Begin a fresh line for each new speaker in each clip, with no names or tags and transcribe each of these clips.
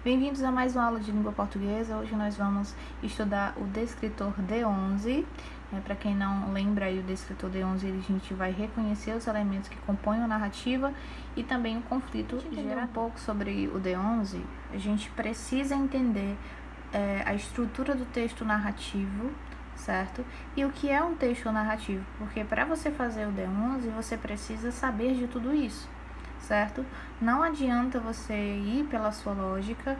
Bem-vindos a mais uma aula de língua portuguesa. Hoje nós vamos estudar o descritor D11. Para quem não lembra aí, o descritor D11, a gente vai reconhecer os elementos que compõem a narrativa e também o conflito geral. Um pouco sobre o D11, a gente precisa entender a estrutura do texto narrativo, certo? E o que é um texto narrativo, porque para você fazer o D11, você precisa saber de tudo isso, certo? Não adianta você ir pela sua lógica,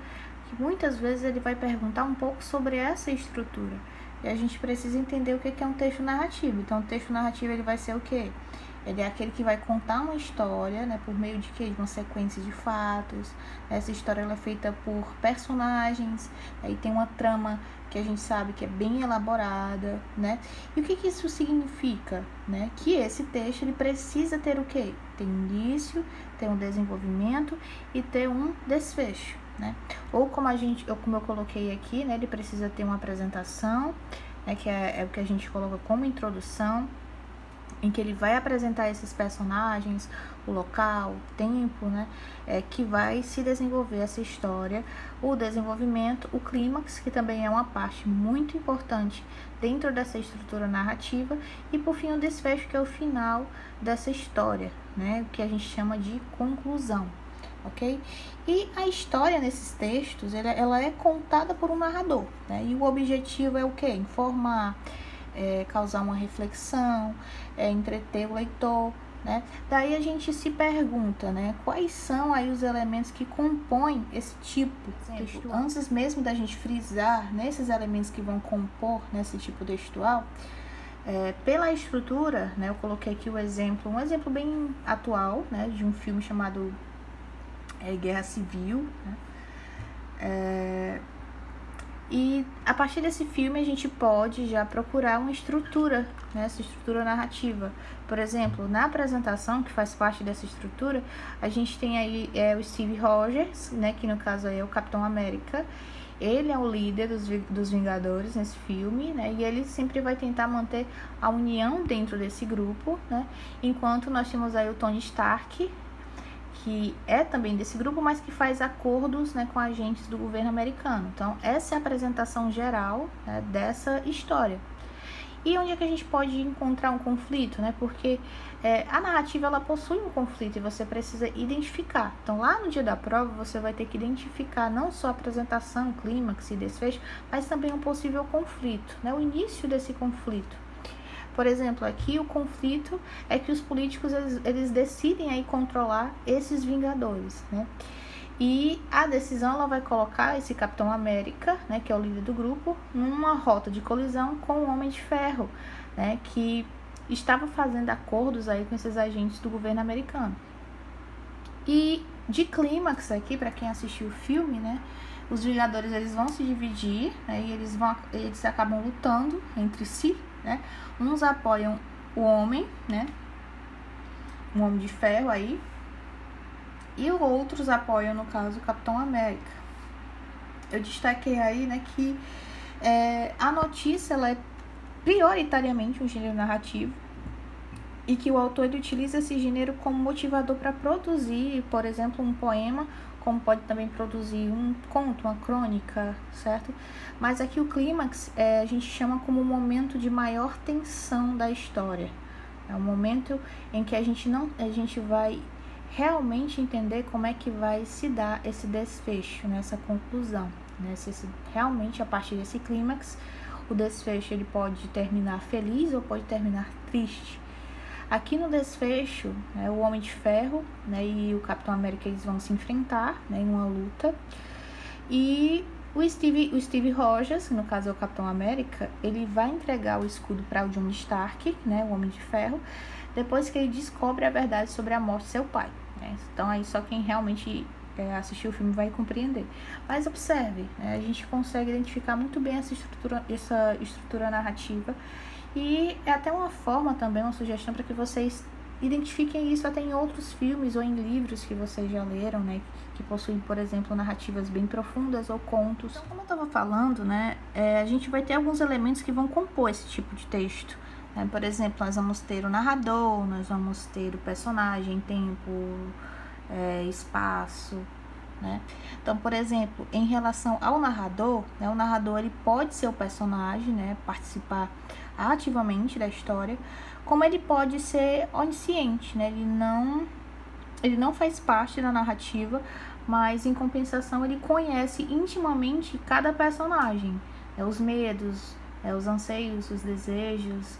que muitas vezes ele vai perguntar um pouco sobre essa estrutura. E a gente precisa entender o que é um texto narrativo. Então, o texto narrativo ele vai ser o quê? Ele é aquele que vai contar uma história, né, por meio de quê? De uma sequência de fatos. Essa história ela é feita por personagens, aí tem uma trama que a gente sabe que é bem elaborada, né? E o que isso significa, né? Que esse texto ele precisa ter o quê? Ter início, ter um desenvolvimento e ter um desfecho, né? Ou como eu coloquei aqui, né? Ele precisa ter uma apresentação, né? Que é o que a gente coloca como introdução, em que ele vai apresentar esses personagens, o local, o tempo, né, que vai se desenvolver essa história, o desenvolvimento, o clímax, que também é uma parte muito importante dentro dessa estrutura narrativa, e por fim o desfecho, que é o final dessa história, né, o que a gente chama de conclusão, ok? E a história nesses textos, ela é contada por um narrador, né, e o objetivo é o quê? Informar, causar uma reflexão, entreter o leitor, né? Daí a gente se pergunta, né, quais são aí os elementos que compõem esse tipo textual. Antes mesmo da gente frisar nesses elementos que vão compor nesse tipo textual, pela estrutura, né, eu coloquei aqui um exemplo bem atual, né, de um filme chamado Guerra Civil, né? E a partir desse filme a gente pode já procurar uma estrutura, né, essa estrutura narrativa. Por exemplo, na apresentação, que faz parte dessa estrutura, a gente tem aí o Steve Rogers, né, que no caso aí é o Capitão América. Ele é o líder dos Vingadores nesse filme, né, e ele sempre vai tentar manter a união dentro desse grupo, né, enquanto nós temos aí o Tony Stark, que é também desse grupo, mas que faz acordos, né, com agentes do governo americano. Então, essa é a apresentação geral, né, dessa história. E onde é que a gente pode encontrar um conflito, né? Porque a narrativa ela possui um conflito e você precisa identificar. Então, lá no dia da prova, você vai ter que identificar não só a apresentação, clímax e desfecho, mas também um possível conflito, né? O início desse conflito. Por exemplo, aqui o conflito é que os políticos eles decidem aí controlar esses Vingadores, né? E a decisão ela vai colocar esse Capitão América, né, que é o líder do grupo, numa rota de colisão com o Homem de Ferro, né, que estava fazendo acordos aí com esses agentes do governo americano. E de clímax aqui, para quem assistiu o filme, né, os Vingadores eles vão se dividir, né, e eles acabam lutando entre si, né? Uns apoiam o homem, né, o Homem de Ferro aí, e outros apoiam, no caso, o Capitão América. Eu destaquei aí, né, que a notícia ela é prioritariamente um gênero narrativo e que o autor ele utiliza esse gênero como motivador para produzir, por exemplo, um poema, como pode também produzir um conto, uma crônica, certo? Mas aqui o clímax a gente chama como o momento de maior tensão da história. É o momento em que a gente vai realmente entender como é que vai se dar esse desfecho, né, essa conclusão, né? Realmente a partir desse clímax, o desfecho ele pode terminar feliz ou pode terminar triste. Aqui no desfecho, né, o Homem de Ferro, né, e o Capitão América eles vão se enfrentar, né, em uma luta. E o Steve Rogers, que no caso é o Capitão América, ele vai entregar o escudo para o John Stark, né, o Homem de Ferro, depois que ele descobre a verdade sobre a morte de seu pai, né? Então aí só quem realmente assistiu o filme vai compreender. Mas observe, né, a gente consegue identificar muito bem essa estrutura narrativa. E é até uma forma também, uma sugestão para que vocês identifiquem isso até em outros filmes ou em livros que vocês já leram, né? Que possuem, por exemplo, narrativas bem profundas ou contos. Então, como eu estava falando, né? A gente vai ter alguns elementos que vão compor esse tipo de texto. Né? Por exemplo, nós vamos ter o narrador, nós vamos ter o personagem, tempo, espaço, né? Então, por exemplo, em relação ao narrador, né, o narrador ele pode ser o personagem, né, participar ativamente da história, como ele pode ser onisciente, né? Ele não faz parte da narrativa, mas em compensação ele conhece intimamente cada personagem, os medos, os anseios, os desejos,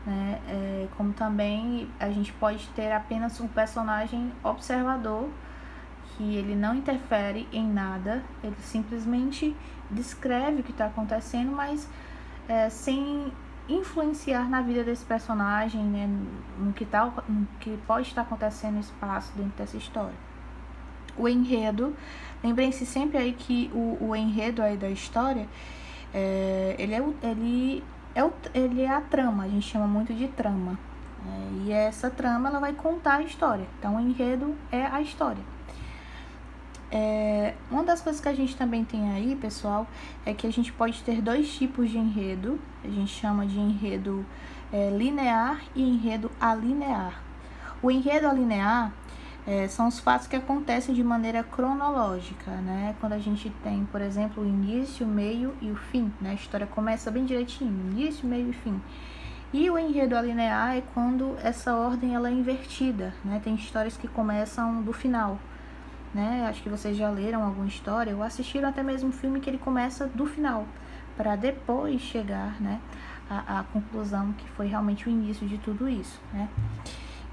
né? Como também a gente pode ter apenas um personagem observador, que ele não interfere em nada, ele simplesmente descreve o que está acontecendo, mas sem influenciar na vida desse personagem, né, no que pode estar acontecendo no espaço dentro dessa história. O enredo, lembrem-se sempre aí que o enredo aí da história, ele é a trama, a gente chama muito de trama, e essa trama ela vai contar a história, então o enredo é a história. Uma das coisas que a gente também tem aí, pessoal, é que a gente pode ter dois tipos de enredo. A gente chama de enredo linear e enredo alinear. O enredo alinear são os fatos que acontecem de maneira cronológica, né? Quando a gente tem, por exemplo, o início, o meio e o fim, né? A história começa bem direitinho, início, meio e fim. E o enredo alinear é quando essa ordem ela é invertida, né? Tem histórias que começam do final, né? Acho que vocês já leram alguma história ou assistiram até mesmo um filme que ele começa do final, para depois chegar, né, à conclusão que foi realmente o início de tudo isso, né?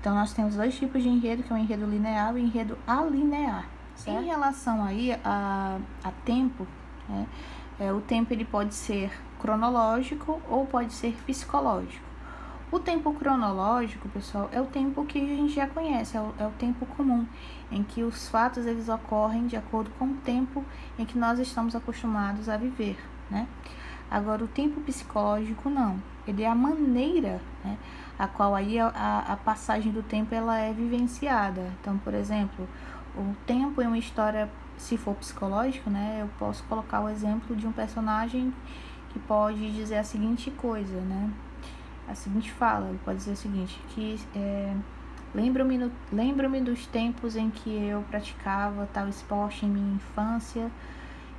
Então nós temos dois tipos de enredo, que é o enredo linear e o enredo alinear, certo? Em relação aí a tempo, né, o tempo ele pode ser cronológico ou pode ser psicológico. O tempo cronológico, pessoal, é o tempo que a gente já conhece, é o tempo comum, em que os fatos eles ocorrem de acordo com o tempo em que nós estamos acostumados a viver, né? Agora, o tempo psicológico não, ele é a maneira, né, a qual aí a passagem do tempo ela é vivenciada. Então, por exemplo, o tempo em uma história, se for psicológico, né, eu posso colocar o exemplo de um personagem que pode dizer a seguinte coisa, né? A seguinte fala, ele pode dizer o seguinte, que lembro-me dos tempos em que eu praticava tal esporte em minha infância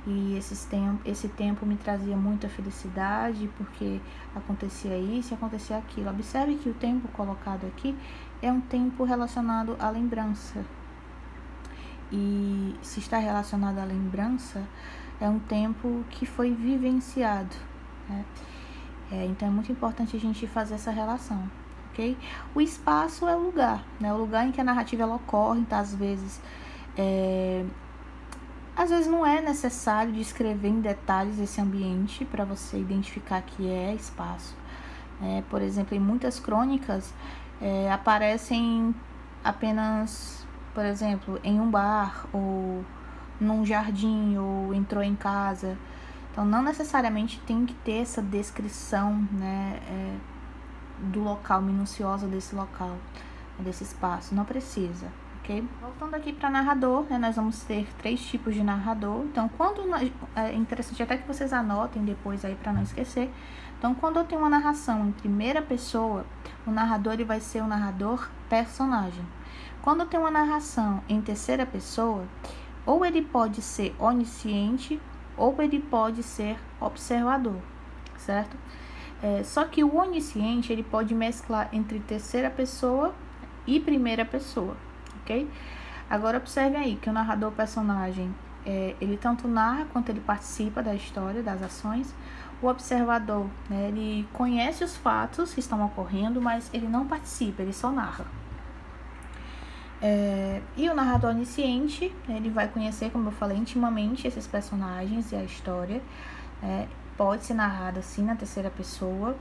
e esse tempo me trazia muita felicidade porque acontecia isso e acontecia aquilo. Observe que o tempo colocado aqui é um tempo relacionado à lembrança. E se está relacionado à lembrança, é um tempo que foi vivenciado, né? Então é muito importante a gente fazer essa relação, ok? O espaço é o lugar, né? O lugar em que a narrativa ela ocorre, então às vezes não é necessário descrever em detalhes esse ambiente para você identificar que é espaço. Por exemplo, em muitas crônicas aparecem apenas, por exemplo, em um bar ou num jardim ou entrou em casa. Então, não necessariamente tem que ter essa descrição, né, do local, minuciosa desse local, desse espaço. Não precisa, ok? Voltando aqui para narrador, né, nós vamos ter 3 tipos de narrador. Então, é interessante até que vocês anotem depois aí para não esquecer. Então, quando eu tenho uma narração em primeira pessoa, o narrador ele vai ser o narrador personagem. Quando eu tenho uma narração em terceira pessoa, ou ele pode ser onisciente, ou ele pode ser observador, certo? Só que o onisciente, ele pode mesclar entre terceira pessoa e primeira pessoa, ok? Agora, observe aí que o narrador personagem, ele tanto narra quanto ele participa da história, das ações. O observador, né, ele conhece os fatos que estão ocorrendo, mas ele não participa, ele só narra. E o narrador onisciente, ele vai conhecer, como eu falei, intimamente esses personagens e a história. Pode ser narrado assim na terceira pessoa,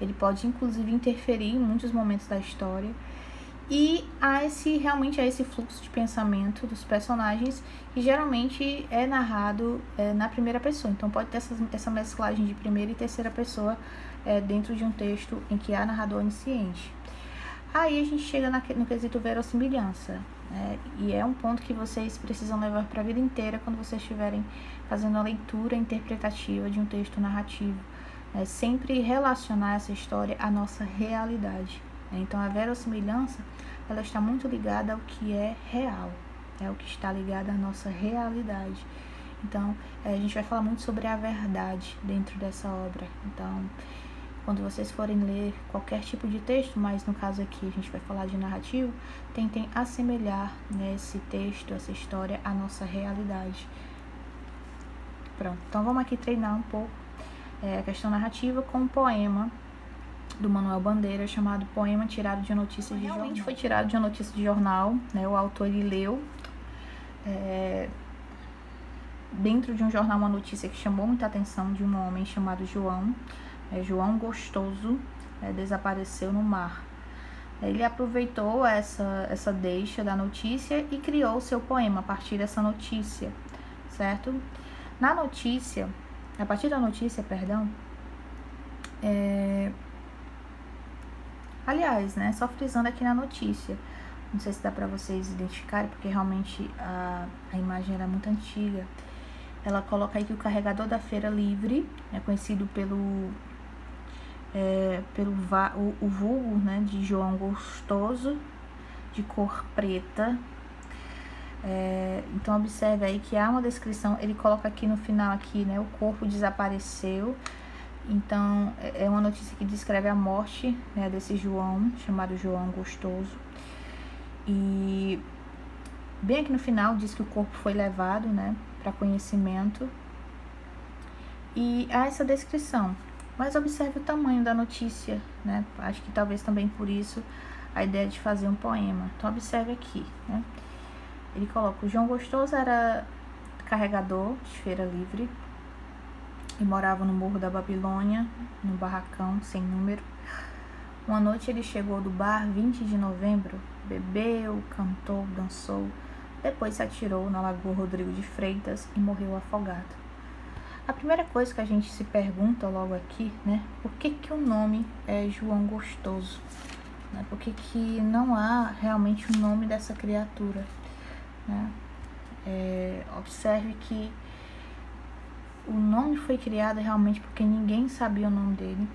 ele pode inclusive interferir em muitos momentos da história. E realmente há esse fluxo de pensamento dos personagens que geralmente é narrado na primeira pessoa. Então pode ter essa mesclagem de primeira e terceira pessoa dentro de um texto em que há narrador onisciente. Aí a gente chega no quesito verossimilhança, né? E é um ponto que vocês precisam levar para a vida inteira quando vocês estiverem fazendo a leitura interpretativa de um texto narrativo. Sempre relacionar essa história à nossa realidade. Então a verossimilhança ela está muito ligada ao que é real, é o que está ligado à nossa realidade. Então, a gente vai falar muito sobre a verdade dentro dessa obra. Então, quando vocês forem ler qualquer tipo de texto, mas no caso aqui a gente vai falar de narrativo, tentem assemelhar, né, esse texto, essa história à nossa realidade. Pronto, então vamos aqui treinar um pouco a questão narrativa com um poema do Manuel Bandeira chamado Poema Tirado de Notícia de Jornal. Realmente foi tirado de uma notícia de jornal, né? O autor ele leu dentro de um jornal uma notícia que chamou muita atenção de um homem chamado João. João Gostoso desapareceu no mar. Ele aproveitou essa deixa da notícia e criou o seu poema a partir dessa notícia, certo? A partir da notícia, aliás, né, só frisando aqui na notícia, não sei se dá pra vocês identificarem, porque realmente a imagem era muito antiga. Ela coloca aí que o carregador da Feira Livre, conhecido pelo vulgo, né, de João Gostoso, de cor preta. Então observe aí que há uma descrição, ele coloca aqui no final aqui, né, o corpo desapareceu. Então é uma notícia que descreve a morte, né, desse João, chamado João Gostoso. E bem aqui no final diz que o corpo foi levado, né, para conhecimento. E há essa descrição. Mas observe o tamanho da notícia, né? Acho que talvez também por isso a ideia de fazer um poema. Então observe aqui, né? Ele coloca: o João Gostoso era carregador de Feira Livre e morava no Morro da Babilônia, num barracão sem número. Uma noite ele chegou do bar 20 de novembro, bebeu, cantou, dançou, depois se atirou na Lagoa Rodrigo de Freitas e morreu afogado. A primeira coisa que a gente se pergunta logo aqui, né, por que o nome é João Gostoso? Né? Por que não há realmente o nome dessa criatura? Né? Observe que o nome foi criado realmente porque ninguém sabia o nome dele.